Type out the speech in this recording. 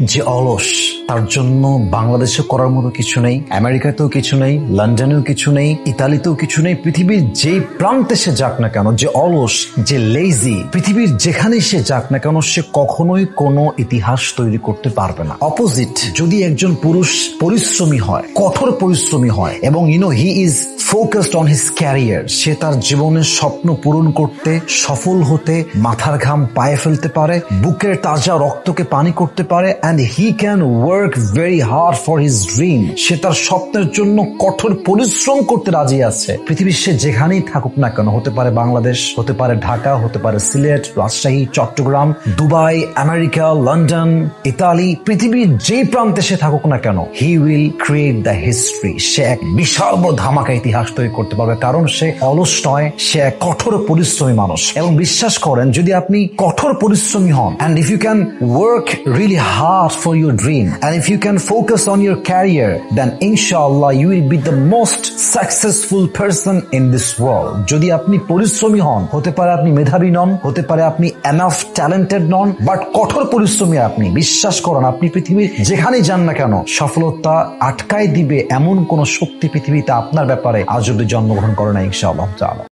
যে অলস, তার জন্য বাংলাদেশে করার মতো কিছু নেই, আমেরিকাতেও কিছু নেই, লন্ডনেও কিছু নেই, ইতালিতেও কিছু নেই। পৃথিবীর যেই প্রান্তে সে যাক না কেন, যে অলস, যে লেজি, পৃথিবীর যেখানে সে যাক না কেন, সে কখনোই কোনো ইতিহাস তৈরি করতে পারবে না। অপোজিট, যদি একজন পুরুষ পরিশ্রমী হয়, কঠোর পরিশ্রমী হয় এবং he is focused on his career, সে তার জীবনের স্বপ্ন পূরণ করতে, সফল হতে, মাথার ঘাম পায়ে ফেলতে পারে, বুকের তাজা রক্তকে পানি করতে পারে, and he can work very hard for his dream, সে তার স্বপ্নের জন্য কঠোর পরিশ্রম করতে রাজি আছে। পৃথিবীর সে যেখানেই থাকুক না কেন, হতে পারে বাংলাদেশ, হতে পারে ঢাকা, হতে পারে Sylhet, Rajshahi, Chattogram, Dubai, America, London, Italy, পৃথিবীর যেই প্রান্তে সে থাকুক না কেন, he will create the history, সে এক বিশাল বড় ধামাকা ইতিহাস তৈরি করতে পারবে, কারণ সে অলস নয়, সে এক কঠোর পরিশ্রমী মানুষ। এবং বিশ্বাস করেন, যদি আপনি কঠোর পরিশ্রমী হন, and if you can work really hard for your dream, and if you can focus on your career, then inshallah you will be the most successful person in this world. যদি আপনি পরিশ্রমী হন, হতে পারে আপনি মেধাবী নন, হতে পারে আপনি enough talented নন, বাট কঠোর পরিশ্রমী আপনি, বিশ্বাস করেন, আপনি পৃথিবীর যেখানে যান না কেন, সফলতা আটকায় দিবে এমন কোন শক্তি পৃথিবীতে আপনার ব্যাপারে আজ অব্দি জন্মগ্রহণ করে না, ইনশাআল্লাহ তাআলা।